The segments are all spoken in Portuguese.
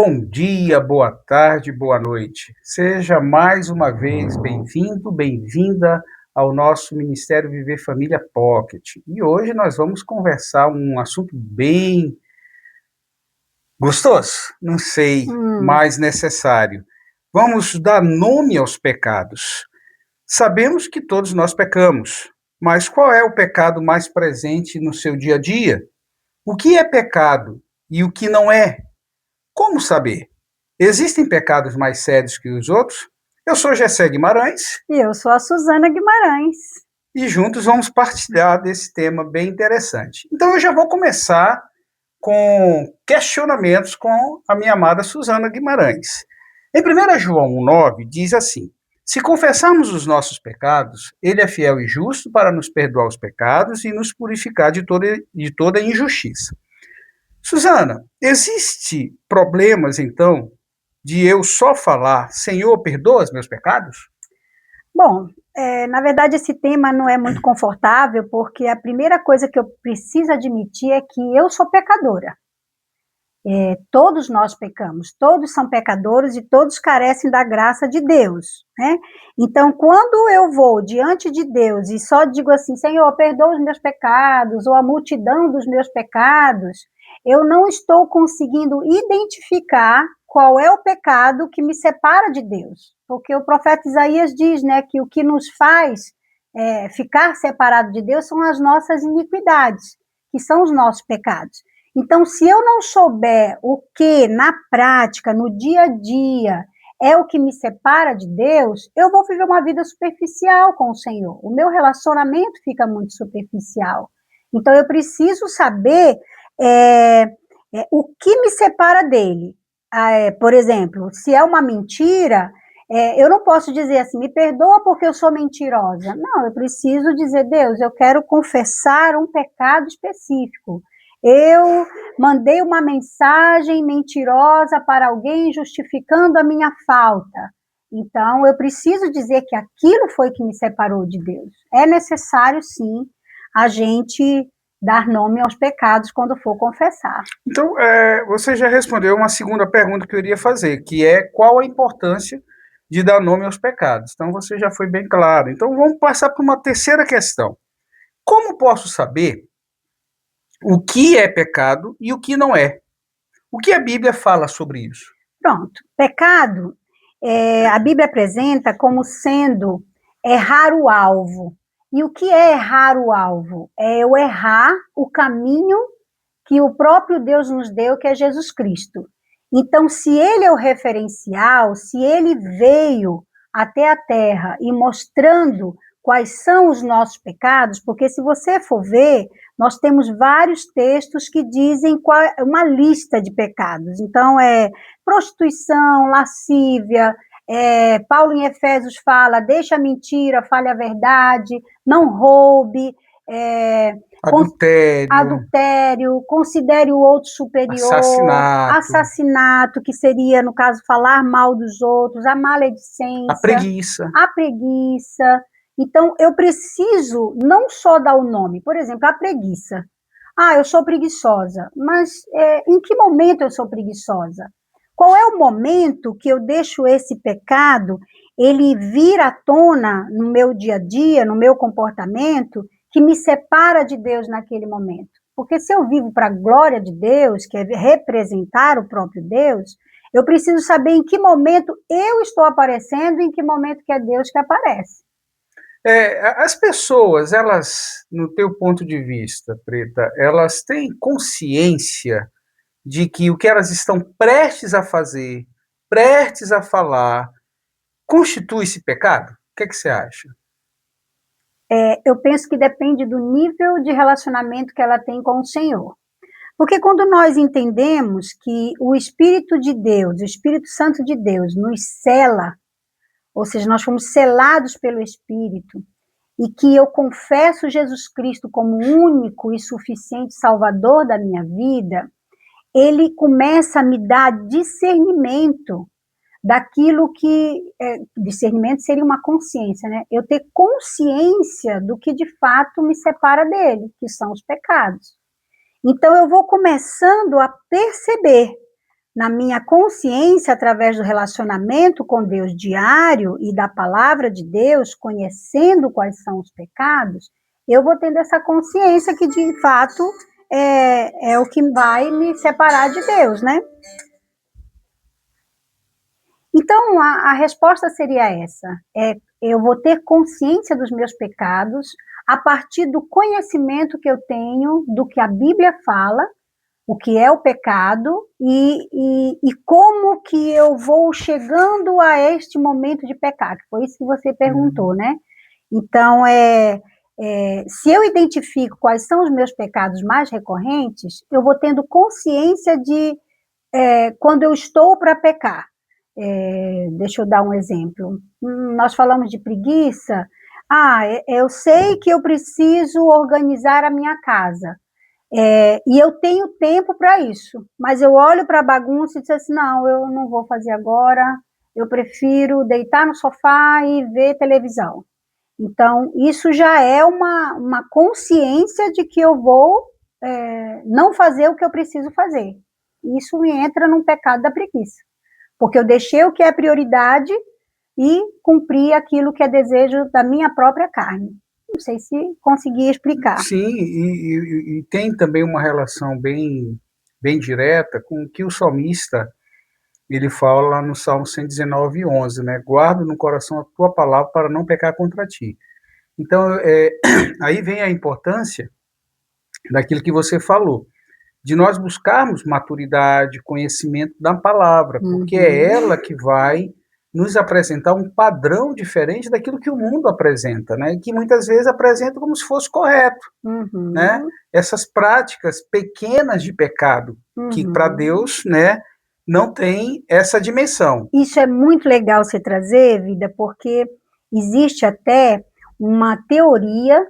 Bom dia, boa tarde, boa noite. Seja mais uma vez bem-vindo, bem-vinda ao nosso Ministério Viver Família Pocket. E hoje nós vamos conversar um assunto bem gostoso, não sei, Hum, mas necessário. Vamos dar nome aos pecados. Sabemos que todos nós pecamos, mas qual é o pecado mais presente no seu dia a dia? O que é pecado e o que não é? Como saber? Existem pecados mais sérios que os outros? Eu sou Gessé Guimarães e eu sou a Suzana Guimarães. e juntos vamos partilhar desse tema bem interessante. Então eu já vou começar com questionamentos com a minha amada Suzana Guimarães. Em 1 João 1,9 diz assim: Se confessarmos os nossos pecados, ele é fiel e justo para nos perdoar os pecados e nos purificar de toda injustiça. Suzana, existe problemas, então, de eu só falar, Senhor, perdoa os meus pecados? Bom, na verdade esse tema não é muito confortável, porque a primeira coisa que eu preciso admitir é que eu sou pecadora. Todos nós pecamos, todos são pecadores e todos carecem da graça de Deus, né? Então, quando eu vou diante de Deus e só digo assim, Senhor, perdoa os meus pecados, ou a multidão dos meus pecados, eu não estou conseguindo identificar qual é o pecado que me separa de Deus. Porque o profeta Isaías diz, né, que o que nos faz ficar separado de Deus são as nossas iniquidades, que são os nossos pecados. Então, se eu não souber o que, na prática, no dia a dia, é o que me separa de Deus, eu vou viver uma vida superficial com o Senhor. O meu relacionamento fica muito superficial. Então, eu preciso saber o que me separa dele. Por exemplo, se é uma mentira, eu não posso dizer assim, me perdoa porque eu sou mentirosa. Não, eu preciso dizer, Deus, eu quero confessar um pecado específico. Eu mandei uma mensagem mentirosa para alguém justificando a minha falta. Então, eu preciso dizer que aquilo foi que me separou de Deus. É necessário, sim, a gente dar nome aos pecados quando for confessar. Então, você já respondeu uma segunda pergunta que eu iria fazer, que é qual a importância de dar nome aos pecados. Então, você já foi bem claro. Então, vamos passar para uma terceira questão. Como posso saber o que é pecado e o que não é? O que a Bíblia fala sobre isso? Pronto. Pecado, a Bíblia apresenta como sendo errar o alvo. E o que é errar o alvo? É eu errar o caminho que o próprio Deus nos deu, que é Jesus Cristo. Então, se ele é o referencial, se ele veio até a terra e mostrando quais são os nossos pecados, porque se você for ver, nós temos vários textos que dizem uma lista de pecados. Então, prostituição, lascívia, Paulo em Efésios fala, deixa a mentira, fale a verdade, não roube, Adultério, adultério, considere o outro superior, assassinato, assassinato, que seria, no caso, falar mal dos outros, a a maledicência, preguiça. a preguiça. Então, eu preciso não só dar o nome, por exemplo, a preguiça. Ah, eu sou preguiçosa, mas em que momento eu sou preguiçosa? Qual é o momento que eu deixo esse pecado, ele vir à tona no meu dia a dia, no meu comportamento, que me separa de Deus naquele momento? Porque se eu vivo para a glória de Deus, que é representar o próprio Deus, eu preciso saber em que momento eu estou aparecendo e em que momento que é Deus que aparece. As pessoas, elas, no teu ponto de vista, Preta, elas têm consciência de que o que elas estão prestes a fazer, prestes a falar, constitui esse pecado? O que você acha? Eu penso que depende do nível de relacionamento que ela tem com o Senhor. Porque quando nós entendemos que o Espírito de Deus, o Espírito Santo de Deus, nos cela, ou seja, nós fomos selados pelo Espírito, e que eu confesso Jesus Cristo como único e suficiente Salvador da minha vida, ele começa a me dar discernimento daquilo que discernimento seria uma consciência, né? Eu ter consciência do que de fato me separa dele, que são os pecados. Então eu vou começando a perceber na minha consciência, através do relacionamento com Deus diário e da palavra de Deus, conhecendo quais são os pecados, eu vou tendo essa consciência que, de fato, é o que vai me separar de Deus, né? Então, a resposta seria essa. Eu vou ter consciência dos meus pecados a partir do conhecimento que eu tenho do que a Bíblia fala, o que é o pecado e como que eu vou chegando a este momento de pecar, que foi isso que você perguntou, né? Então, se eu identifico quais são os meus pecados mais recorrentes, eu vou tendo consciência de quando eu estou para pecar. Deixa eu dar um exemplo. Nós falamos de preguiça. Eu sei que eu preciso organizar a minha casa. E eu tenho tempo para isso, mas eu olho para a bagunça e digo assim, não, eu não vou fazer agora, eu prefiro deitar no sofá e ver televisão. Então, isso já é uma consciência de que eu vou não fazer o que eu preciso fazer. Isso me entra num pecado da preguiça, porque eu deixei o que é prioridade e cumpri aquilo que é desejo da minha própria carne. Não sei se consegui explicar. Sim, e tem também uma relação bem direta com o que o salmista ele fala lá no Salmo 119:11, né? Guardo no coração a tua palavra para não pecar contra ti. Então, aí vem a importância daquilo que você falou, de nós buscarmos maturidade, conhecimento da palavra, porque é ela que vai nos apresentar um padrão diferente daquilo que o mundo apresenta, né? Que muitas vezes apresenta como se fosse correto, né? Essas práticas pequenas de pecado, que para Deus, né, não tem essa dimensão. Isso é muito legal você trazer, Vida, porque existe até uma teoria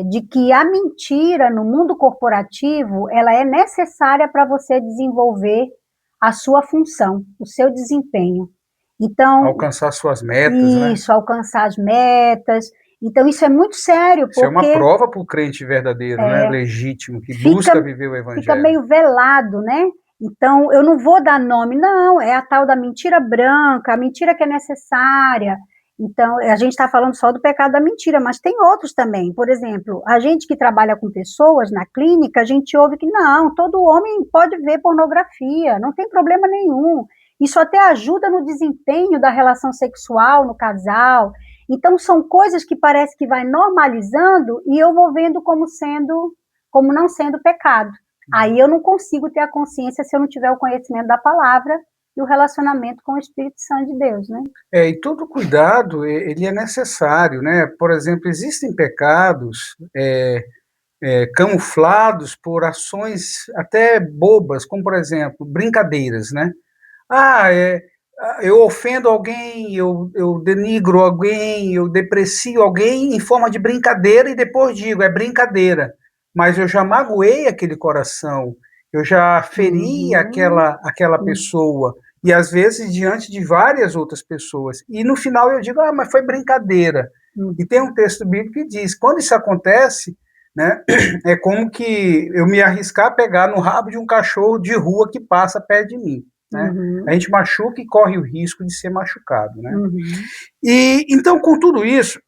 de que a mentira no mundo corporativo, ela é necessária para você desenvolver a sua função, o seu desempenho. Então, alcançar suas metas, né? Isso, alcançar as metas. Então, isso é muito sério, porque... Isso é uma prova para o crente verdadeiro, né? Legítimo, que busca viver o evangelho. Fica meio velado, né? Então, eu não vou dar nome, não, é a tal da mentira branca, a mentira que é necessária. Então, a gente está falando só do pecado da mentira, mas tem outros também. Por exemplo, a gente que trabalha com pessoas na clínica, a gente ouve que não, todo homem pode ver pornografia, não tem problema nenhum. Isso até ajuda no desempenho da relação sexual no casal. Então, são coisas que parece que vai normalizando e eu vou vendo como não sendo pecado. Aí eu não consigo ter a consciência se eu não tiver o conhecimento da palavra e o relacionamento com o Espírito Santo de Deus, né? E todo cuidado, ele é necessário, né? Por exemplo, existem pecados camuflados por ações até bobas, como, por exemplo, brincadeiras, né? Eu ofendo alguém, eu denigro alguém, eu deprecio alguém em forma de brincadeira e depois digo, é brincadeira. Mas eu já magoei aquele coração, eu já feri aquela pessoa, e às vezes diante de várias outras pessoas. E no final eu digo, mas foi brincadeira. E tem um texto bíblico que diz, quando isso acontece, né, é como que eu me arriscar a pegar no rabo de um cachorro de rua que passa perto de mim. Né? A gente machuca e corre o risco de ser machucado. Né? E então, com tudo isso,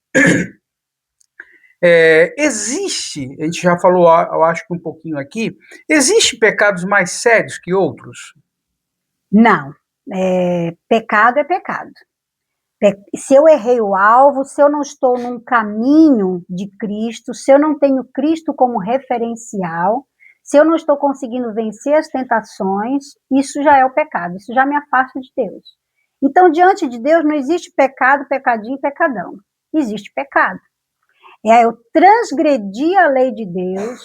existe, a gente já falou, eu acho que um pouquinho aqui, existe pecados mais sérios que outros? Não. Pecado é pecado. Se eu errei o alvo, se eu não estou num caminho de Cristo, se eu não tenho Cristo como referencial, se eu não estou conseguindo vencer as tentações, isso já é o pecado, isso já me afasta de Deus. Então, diante de Deus não existe pecado, pecadinho e pecadão. Existe pecado. Eu transgredir a lei de Deus,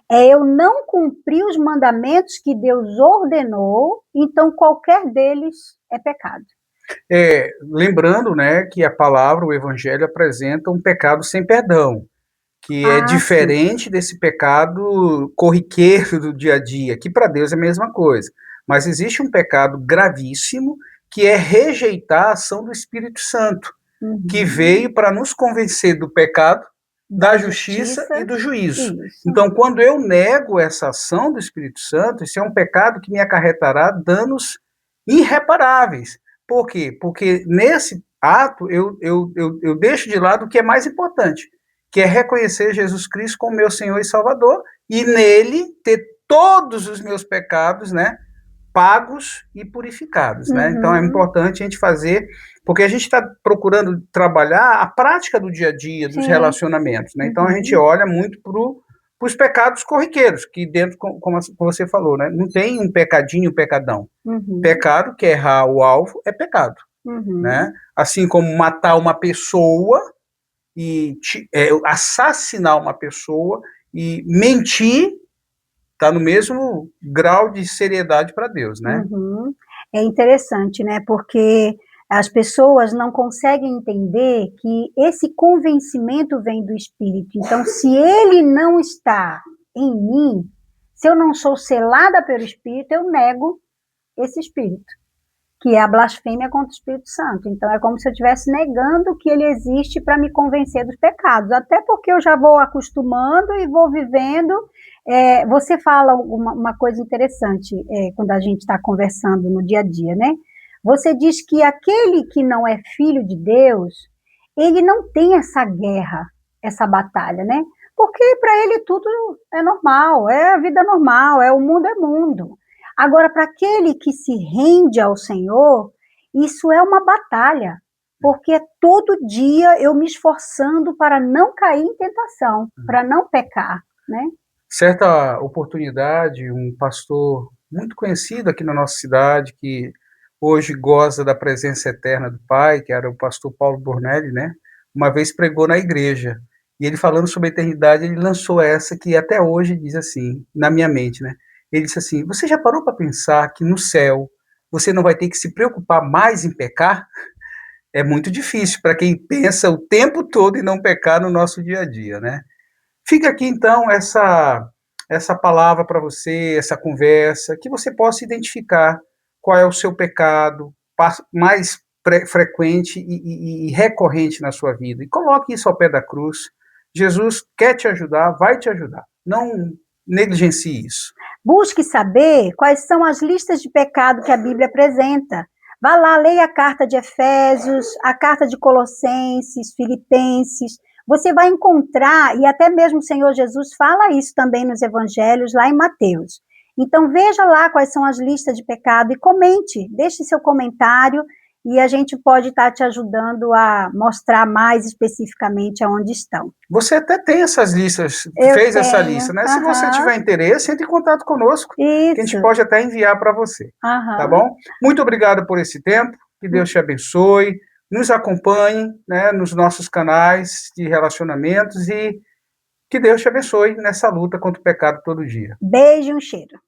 eu não cumprir os mandamentos que Deus ordenou, então qualquer deles é pecado. Lembrando, né, que a palavra, o evangelho, apresenta um pecado sem perdão, que é diferente desse pecado corriqueiro do dia a dia, que para Deus é a mesma coisa. Mas existe um pecado gravíssimo, que é rejeitar a ação do Espírito Santo, que veio para nos convencer do pecado, da justiça e do juízo. Isso. Então, quando eu nego essa ação do Espírito Santo, isso é um pecado que me acarretará danos irreparáveis. Por quê? Porque nesse ato eu deixo de lado o que é mais importante, que é reconhecer Jesus Cristo como meu Senhor e Salvador, e nele ter todos os meus pecados, né, pagos e purificados, né? Então é importante a gente fazer, porque a gente está procurando trabalhar a prática do dia a dia, dos relacionamentos, né? Então a gente olha muito para os pecados corriqueiros, que dentro, como você falou, né? Não tem um pecadinho, um pecadão. Pecado, que é errar o alvo, é pecado, né? Assim como matar uma pessoa e assassinar uma pessoa e mentir, está no mesmo grau de seriedade para Deus, né? É interessante, né? Porque as pessoas não conseguem entender que esse convencimento vem do Espírito. Então, se ele não está em mim, se eu não sou selada pelo Espírito, eu nego esse Espírito, que é a blasfêmia contra o Espírito Santo. Então, é como se eu estivesse negando que ele existe para me convencer dos pecados, até porque eu já vou acostumando e vou vivendo. Você fala uma coisa interessante quando a gente está conversando no dia a dia, né? Você diz que aquele que não é filho de Deus, ele não tem essa guerra, essa batalha, né? Porque para ele tudo é normal, é a vida normal, o mundo é mundo. Agora, para aquele que se rende ao Senhor, isso é uma batalha, porque é todo dia eu me esforçando para não cair em tentação, para não pecar, né? Certa oportunidade, um pastor muito conhecido aqui na nossa cidade, que hoje goza da presença eterna do Pai, que era o pastor Paulo Bornelli, né? Uma vez pregou na igreja, e ele falando sobre a eternidade, ele lançou essa que até hoje diz assim, na minha mente, né? Ele disse assim, você já parou para pensar que no céu você não vai ter que se preocupar mais em pecar? É muito difícil para quem pensa o tempo todo em não pecar no nosso dia a dia, né? Fica aqui então essa palavra para você, essa conversa, que você possa identificar qual é o seu pecado mais frequente e recorrente na sua vida. E coloque isso ao pé da cruz. Jesus quer te ajudar, vai te ajudar. Não negligencie isso. Busque saber quais são as listas de pecado que a Bíblia apresenta. Vá lá, leia a carta de Efésios, a carta de Colossenses, Filipenses. Você vai encontrar, e até mesmo o Senhor Jesus fala isso também nos evangelhos, lá em Mateus. Então, veja lá quais são as listas de pecado e comente, deixe seu comentário, e a gente pode estar te ajudando a mostrar mais especificamente aonde estão. Você até tem essas listas, fez essa lista, né? Se você tiver interesse, entre em contato conosco, que a gente pode até enviar para você, tá bom? Muito obrigado por esse tempo, que Deus te abençoe, nos acompanhe, né, nos nossos canais de relacionamentos e que Deus te abençoe nessa luta contra o pecado todo dia. Beijo e um cheiro.